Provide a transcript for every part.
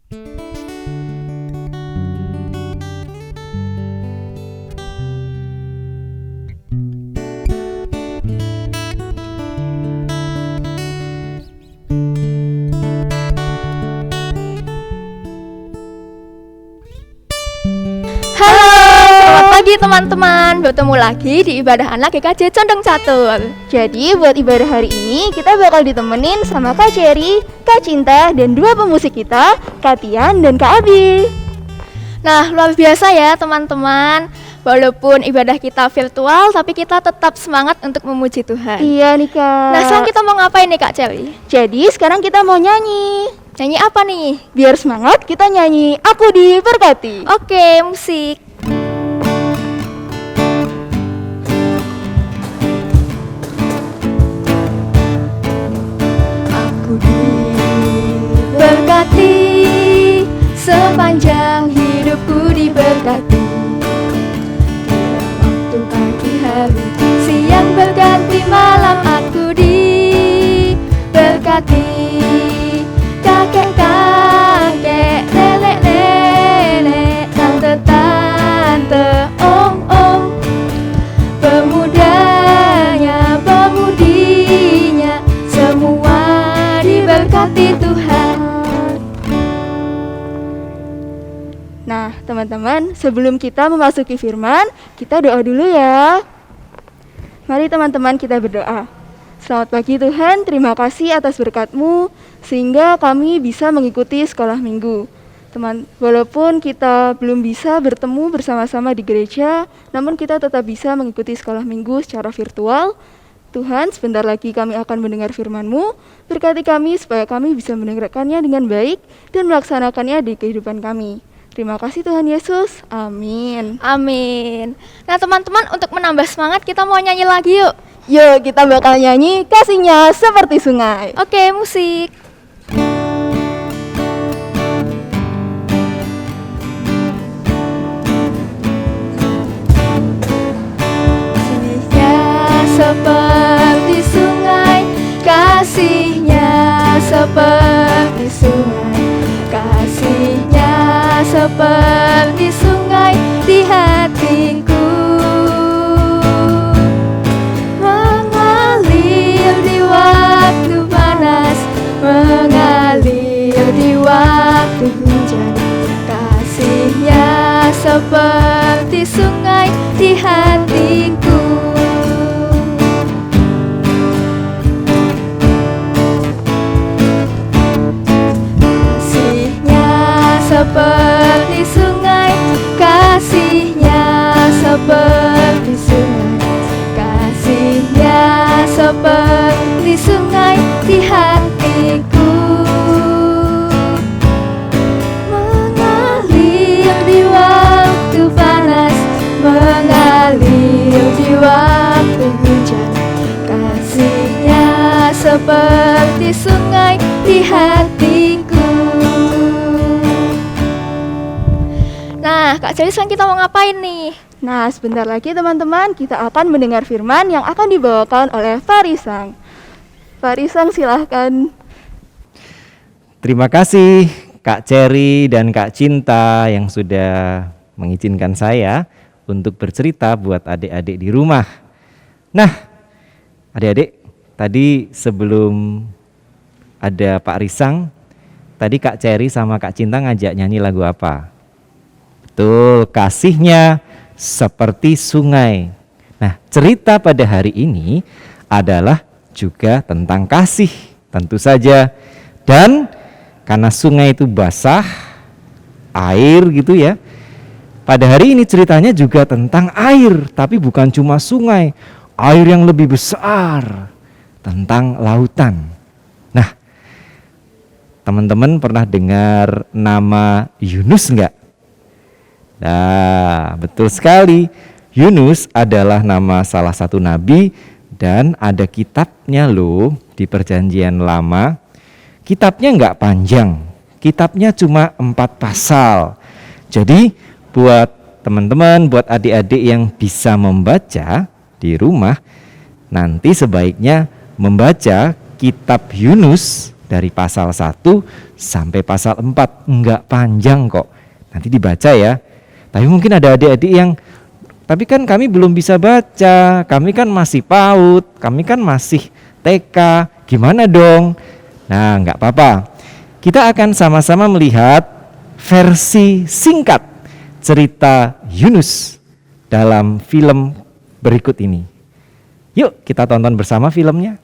Selamat pagi teman-teman, bertemu lagi di ibadah anak GKJ Condong Catur. Jadi buat ibadah hari ini kita bakal ditemenin sama Kak Cherry, Kak Cinta, dan dua pemusik kita, Kak Tian dan Kak Abi. Nah, luar biasa ya teman-teman. Walaupun ibadah kita virtual, tapi kita tetap semangat untuk memuji Tuhan. Iya nih Kak. Nah, sekarang kita mau ngapain nih Kak Cherry? Jadi sekarang kita mau nyanyi. Nyanyi apa nih? Biar semangat kita nyanyi Aku Diberkati. Oke, musik. Aku diberkati, sepanjang hidupku diberkati. Waktu pagi hari, siang berganti malam, aku diberkati. Kakek-kakek, nenek-nenek, tante-tante, om-om, pemudanya, pemudinya, semua diberkati Tuhan. Nah teman-teman, sebelum kita memasuki firman, kita doa dulu ya. Mari teman-teman kita berdoa. Selamat pagi Tuhan, terima kasih atas berkat-Mu sehingga kami bisa mengikuti sekolah minggu. Walaupun kita belum bisa bertemu bersama-sama di gereja, namun kita tetap bisa mengikuti sekolah minggu secara virtual. Tuhan, sebentar lagi kami akan mendengar firman-Mu. Berkati kami supaya kami bisa mendengarkannya dengan baik dan melaksanakannya di kehidupan kami. Terima kasih Tuhan Yesus. Amin. Amin. Nah teman-teman, untuk menambah semangat kita mau nyanyi lagi yuk. Yuk kita bakal nyanyi Kasihnya Seperti Sungai. Oke, musik. Seperti sungai, kasihnya seperti sungai, kasihnya seperti sungai di hatiku, mengalir di waktu panas, mengalir di waktu hujan, kasihnya seperti sungai di hatiku. Seperti sungai, kasihnya seperti sungai, kasihnya seperti sungai di hatiku, mengalir di waktu panas, mengalir di waktu hujan, kasihnya seperti sungai di hatiku. Nah, Kak Cherry, sekarang kita mau ngapain nih? Nah, sebentar lagi teman-teman kita akan mendengar firman yang akan dibawakan oleh Farisang. Farisang silahkan. Terima kasih Kak Cherry dan Kak Cinta yang sudah mengizinkan saya untuk bercerita buat adik-adik di rumah. Nah, adik-adik, tadi sebelum ada Pak Risang, tadi Kak Cherry sama Kak Cinta ngajak nyanyi lagu apa? Betul, kasihnya seperti sungai. Nah, cerita pada hari ini adalah juga tentang kasih, tentu saja. Dan karena sungai itu basah, air gitu ya. Pada hari ini ceritanya juga tentang air, tapi bukan cuma sungai, air yang lebih besar, tentang lautan. Nah, teman-teman pernah dengar nama Yunus enggak? Nah, betul sekali. Yunus adalah nama salah satu nabi dan ada kitabnya loh di Perjanjian Lama. Kitabnya enggak panjang, kitabnya cuma 4 pasal. Jadi buat teman-teman, buat adik-adik yang bisa membaca di rumah, nanti sebaiknya membaca kitab Yunus dari pasal 1 sampai pasal 4. Enggak panjang kok. Nanti dibaca ya. Tapi mungkin ada adik-adik yang, tapi kan kami belum bisa baca, kami kan masih PAUD, kami kan masih TK, gimana dong? Nah, enggak apa-apa. Kita akan sama-sama melihat versi singkat cerita Yunus dalam film berikut ini. Yuk kita tonton bersama filmnya.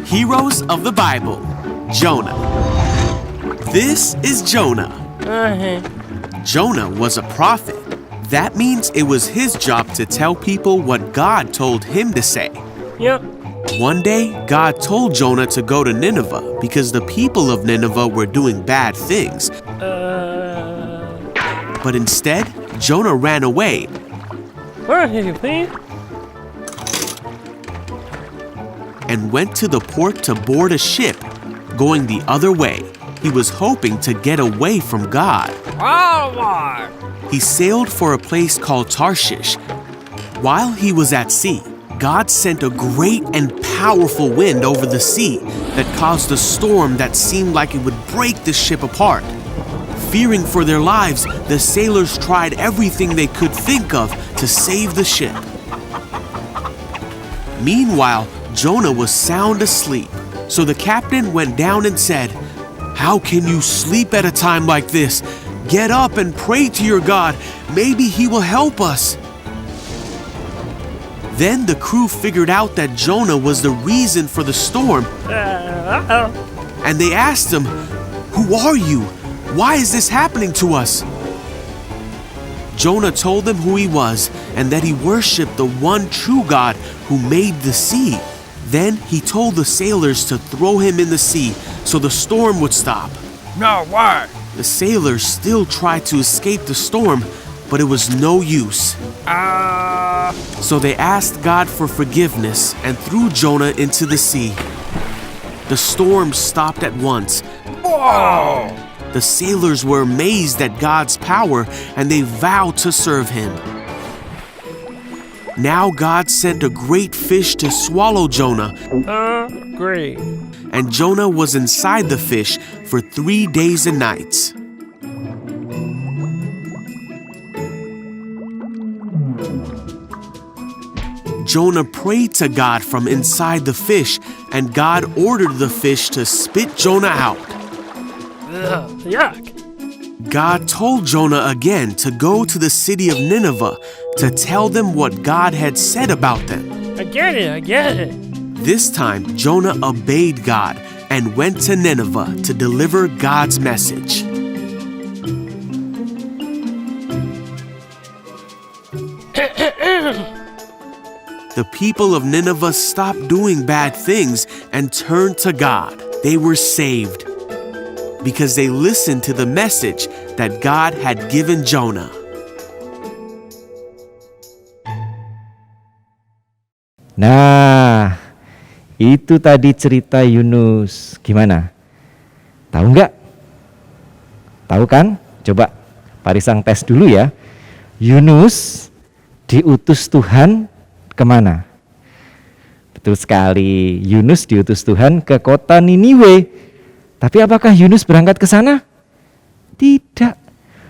Heroes of the Bible, Jonah. This is Jonah. Jonah was a prophet. That means it was his job to tell people what God told him to say. Yep. One day, God told Jonah to go to Nineveh because the people of Nineveh were doing bad things. But instead, Jonah ran away. Where are you, please? And went to the port to board a ship going the other way. He was hoping to get away from God. He sailed for a place called Tarshish. While he was at sea, God sent a great and powerful wind over the sea that caused a storm that seemed like it would break the ship apart. Fearing for their lives, the sailors tried everything they could think of to save the ship. Meanwhile, Jonah was sound asleep. So the captain went down and said, "How can you sleep at a time like this? Get up and pray to your God. Maybe he will help us." Then the crew figured out that Jonah was the reason for the storm, and they asked him, "Who are you? Why is this happening to us?" Jonah told them who he was and that he worshipped the one true God who made the sea. Then he told the sailors to throw him in the sea so the storm would stop. No, why? The sailors still tried to escape the storm, but it was no use. So they asked God for forgiveness and threw Jonah into the sea. The storm stopped at once. Whoa! The sailors were amazed at God's power and they vowed to serve him. Now God sent a great fish to swallow Jonah, Great. and Jonah was inside the fish for 3 days and nights. Jonah prayed to God from inside the fish, and God ordered the fish to spit Jonah out. Yuck. God told Jonah again to go to the city of Nineveh to tell them what God had said about them. I get it. This time, Jonah obeyed God and went to Nineveh to deliver God's message. The people of Nineveh stopped doing bad things and turned to God. They were saved because they listened to the message that God had given Jonah. Nah, itu tadi cerita Yunus. Gimana? Tahu nggak? Tahu kan? Coba Parisang tes dulu ya. Yunus diutus Tuhan kemana? Betul sekali, Yunus diutus Tuhan ke kota Niniwe. Tapi apakah Yunus berangkat ke sana? Tidak.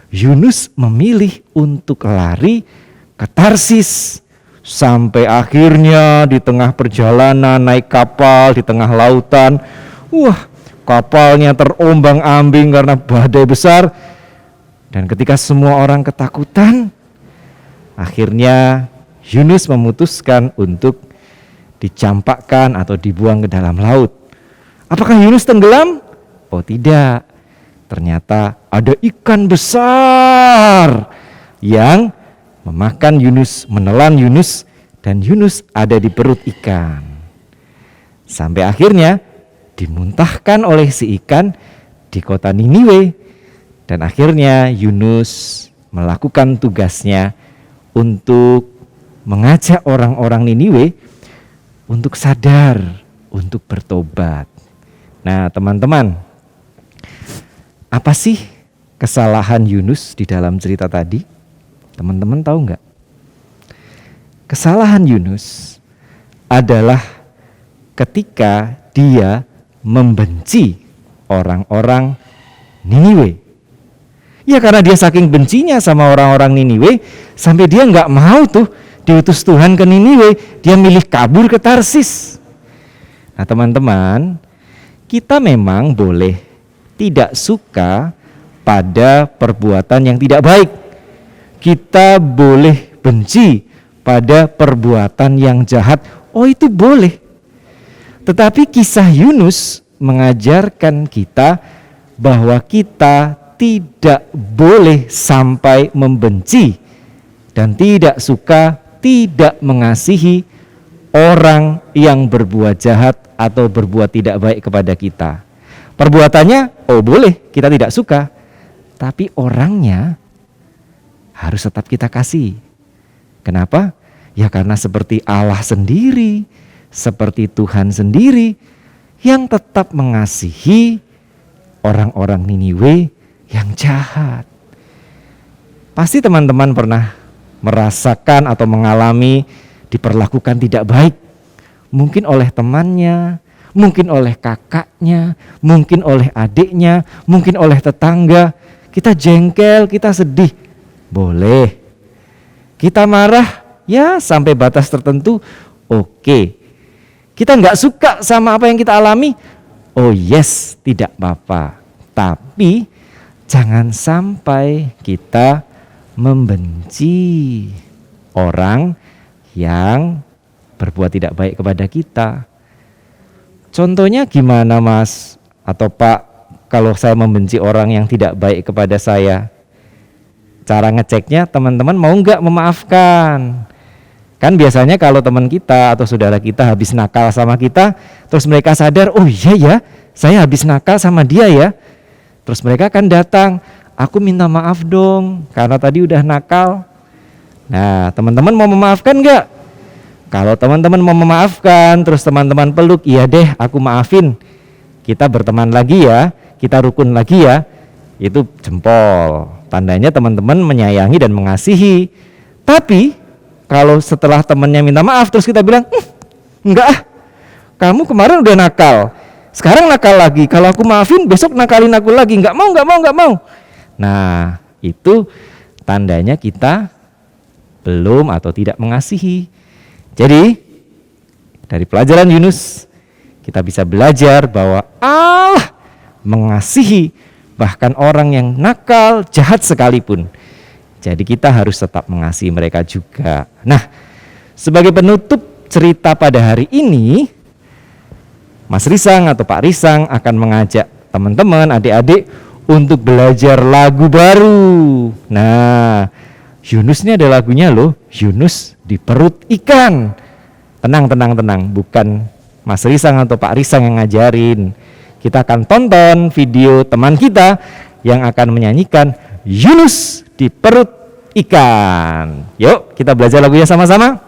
Yunus memilih untuk lari ke Tarsis. Sampai akhirnya di tengah perjalanan naik kapal di tengah lautan. Kapalnya terombang-ambing karena badai besar. Dan ketika semua orang ketakutan, akhirnya Yunus memutuskan untuk dicampakkan atau dibuang ke dalam laut. Apakah Yunus tenggelam? Oh tidak. Ternyata ada ikan besar yang memakan Yunus, menelan Yunus, dan Yunus ada di perut ikan. Sampai akhirnya dimuntahkan oleh si ikan di kota Niniwe. Dan akhirnya Yunus melakukan tugasnya untuk mengajak orang-orang Niniwe untuk sadar, untuk bertobat. Nah teman-teman, apa sih kesalahan Yunus di dalam cerita tadi? Teman-teman tahu nggak? Kesalahan Yunus adalah ketika dia membenci orang-orang Niniwe. Ya karena dia saking bencinya sama orang-orang Niniwe, sampai dia nggak mau tuh diutus Tuhan ke Niniwe, dia milih kabur ke Tarsis. Nah teman-teman, kita memang boleh tidak suka pada perbuatan yang tidak baik. Kita boleh benci pada perbuatan yang jahat. Oh itu boleh. Tetapi kisah Yunus mengajarkan kita bahwa kita tidak boleh sampai membenci dan tidak suka, tidak mengasihi orang yang berbuat jahat atau berbuat tidak baik kepada kita. Perbuatannya, oh boleh, kita tidak suka, tapi orangnya harus tetap kita kasih. Kenapa? Ya karena seperti Allah sendiri, seperti Tuhan sendiri yang tetap mengasihi orang-orang Niniwe yang jahat. Pasti teman-teman pernah merasakan atau mengalami diperlakukan tidak baik. Mungkin oleh temannya, mungkin oleh kakaknya, mungkin oleh adiknya, mungkin oleh tetangga. Kita jengkel, kita sedih. Boleh. Kita marah, ya sampai batas tertentu, oke. Kita nggak suka sama apa yang kita alami, oh yes, tidak apa-apa. Tapi jangan sampai kita membenci orang yang berbuat tidak baik kepada kita. Contohnya gimana Mas atau Pak, kalau saya membenci orang yang tidak baik kepada saya? Cara ngeceknya teman-teman mau nggak memaafkan? Kan biasanya kalau teman kita atau saudara kita habis nakal sama kita, terus mereka sadar, oh iya ya, saya habis nakal sama dia ya. Terus mereka akan datang, aku minta maaf dong karena tadi udah nakal. Nah teman-teman mau memaafkan nggak? Kalau teman-teman mau memaafkan, terus teman-teman peluk, iya deh aku maafin, kita berteman lagi ya, kita rukun lagi ya, itu jempol. Tandanya teman-teman menyayangi dan mengasihi. Tapi kalau setelah temannya minta maaf terus kita bilang, enggak ah, kamu kemarin udah nakal, sekarang nakal lagi, kalau aku maafin besok nakalin aku lagi, enggak mau. Nah itu tandanya kita belum atau tidak mengasihi. Jadi dari pelajaran Yunus kita bisa belajar bahwa Allah mengasihi bahkan orang yang nakal, jahat sekalipun. Jadi kita harus tetap mengasihi mereka juga. Nah, sebagai penutup cerita pada hari ini, Mas Risang atau Pak Risang akan mengajak teman-teman, adik-adik untuk belajar lagu baru. Nah, Yunus ini ada lagunya loh, Yunus di perut ikan. Tenang, bukan Mas Risang atau Pak Risang yang ngajarin. Kita akan tonton video teman kita yang akan menyanyikan Yunus di perut ikan. Yuk kita belajar lagunya sama-sama.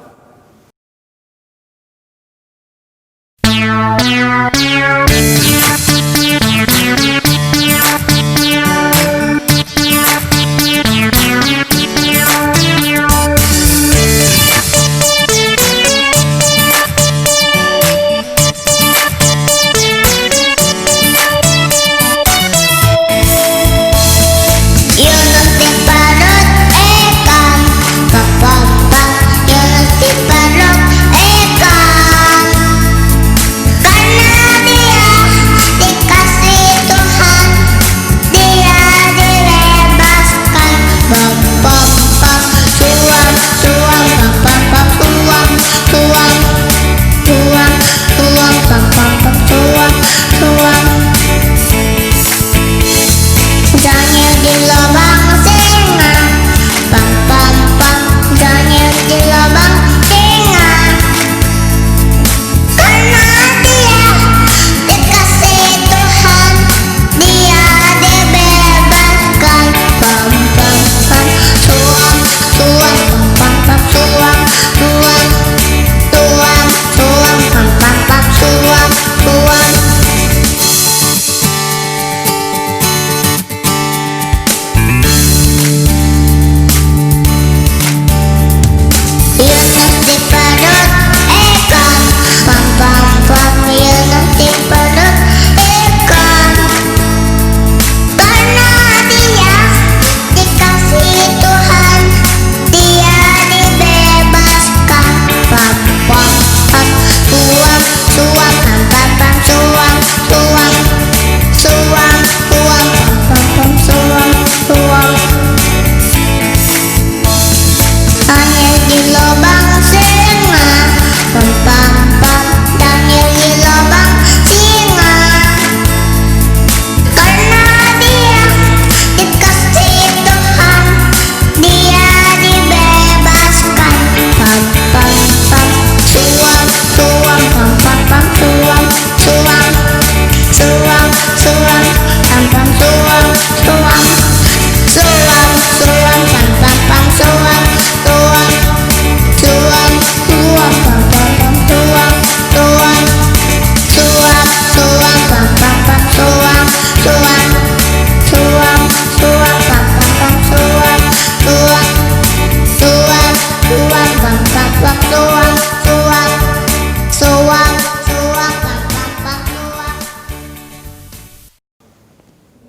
Yunus di perut ikan, pop pop pop. Yunus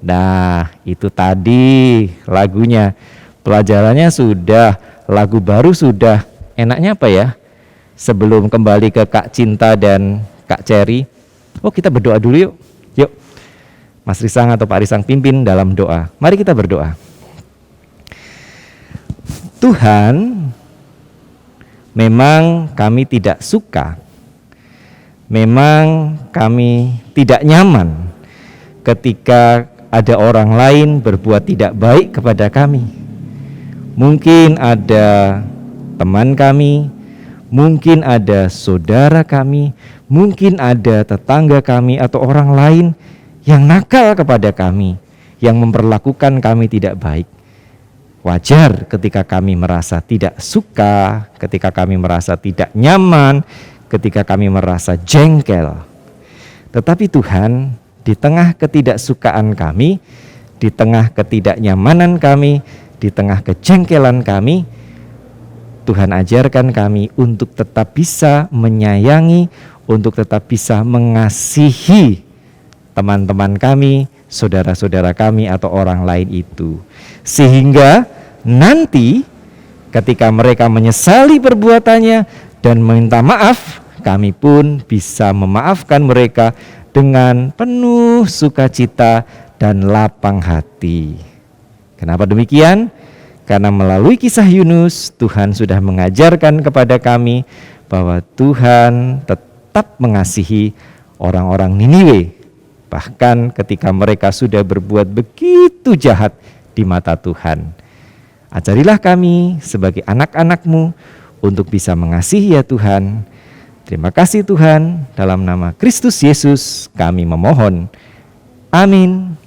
Nah, itu tadi lagunya. Pelajarannya sudah, lagu baru sudah. Enaknya apa ya? Sebelum kembali ke Kak Cinta dan Kak Cherry, kita berdoa dulu yuk. Yuk, Mas Risang atau Pak Risang pimpin dalam doa. Mari kita berdoa. Tuhan, memang kami tidak suka, memang kami tidak nyaman ketika ada orang lain berbuat tidak baik kepada kami. Mungkin ada teman kami, mungkin ada saudara kami, mungkin ada tetangga kami atau orang lain yang nakal kepada kami, yang memperlakukan kami tidak baik. Wajar ketika kami merasa tidak suka, ketika kami merasa tidak nyaman, ketika kami merasa jengkel. Tetapi Tuhan, di tengah ketidaksukaan kami, di tengah ketidaknyamanan kami, di tengah kejengkelan kami, Tuhan ajarkan kami untuk tetap bisa menyayangi, untuk tetap bisa mengasihi teman-teman kami, saudara-saudara kami atau orang lain itu. Sehingga nanti ketika mereka menyesali perbuatannya dan meminta maaf, kami pun bisa memaafkan mereka dengan penuh sukacita dan lapang hati. Kenapa demikian? Karena melalui kisah Yunus, Tuhan sudah mengajarkan kepada kami bahwa Tuhan tetap mengasihi orang-orang Niniwe, bahkan ketika mereka sudah berbuat begitu jahat di mata Tuhan. Ajarilah kami sebagai anak-anak-Mu untuk bisa mengasihi ya Tuhan. Terima kasih Tuhan, dalam nama Kristus Yesus kami memohon. Amin.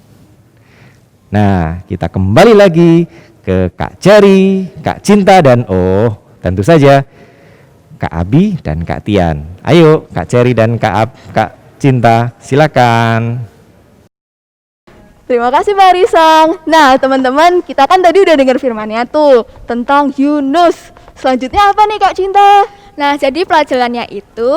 Nah, kita kembali lagi ke Kak Cherry, Kak Cinta, dan tentu saja Kak Abi dan Kak Tian. Ayo Kak Cherry dan Kak Cinta, silakan. Terima kasih Pak Risang. Nah teman-teman, kita kan tadi udah dengar firmannya tuh tentang Yunus. Selanjutnya apa nih Kak Cinta? Nah, jadi pelajarannya itu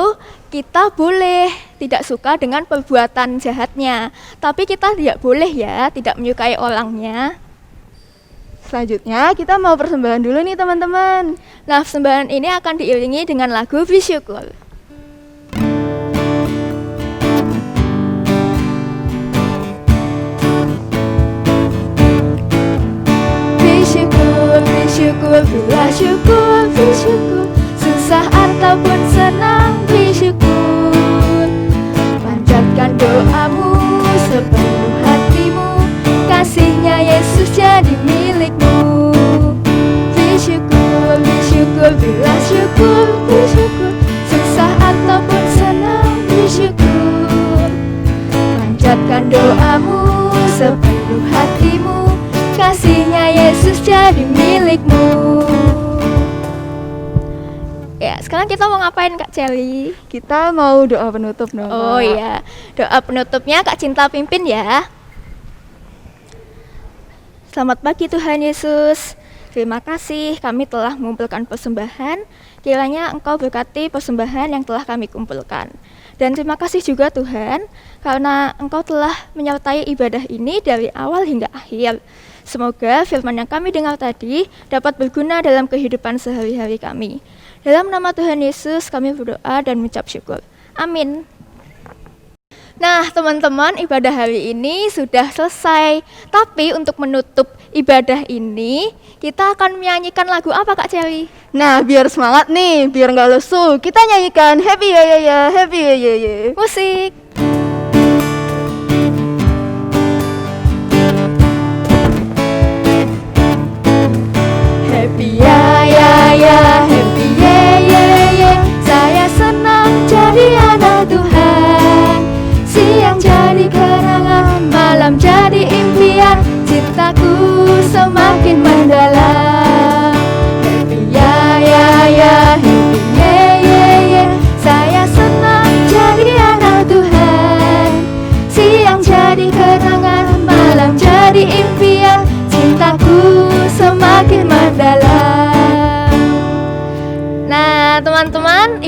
kita boleh tidak suka dengan perbuatan jahatnya, tapi kita tidak boleh ya tidak menyukai orangnya. Selanjutnya kita mau persembahan dulu nih teman-teman. Nah, persembahan ini akan diiringi dengan lagu Bersyukur. Bersyukur, bersyukur, bila syukur, bersyukur. Susah ataupun senang, bersyukur. Panjatkan doamu sepenuh hatimu, kasihnya Yesus jadi milikmu. Bersyukur, bersyukur, bila syukur, bersyukur. Susah ataupun senang, bersyukur. Panjatkan doamu sepenuh hatimu, kasihnya Yesus jadi milikmu. Ya, sekarang kita mau ngapain Kak Cherry? Kita mau doa penutup dong. Oh iya, doa penutupnya Kak Cinta pimpin ya. Selamat pagi Tuhan Yesus. Terima kasih kami telah mengumpulkan persembahan. Kiranya Engkau berkati persembahan yang telah kami kumpulkan. Dan terima kasih juga Tuhan, karena Engkau telah menyertai ibadah ini dari awal hingga akhir. Semoga firman yang kami dengar tadi dapat berguna dalam kehidupan sehari-hari kami. Dalam nama Tuhan Yesus kami berdoa dan mengucap syukur. Amin. Nah teman-teman, ibadah hari ini sudah selesai. Tapi untuk menutup ibadah ini, kita akan menyanyikan lagu apa Kak Cherry? Nah biar semangat nih, biar nggak lesu, kita nyanyikan Happy Ya Ya Ya, Happy Ya Ya Ya. Musik. Happy ya ya ya, happy ye ye ye. Saya senang jadi anak Tuhan. Siang jadi kenangan, malam jadi impian. Cintaku semakin mendalam. Happy ya ya ya, happy ye ye ye. Saya senang jadi anak Tuhan.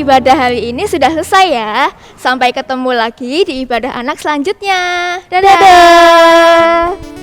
ibadah hari ini sudah selesai ya. Sampai ketemu lagi di ibadah anak selanjutnya. Dadah. Dadah.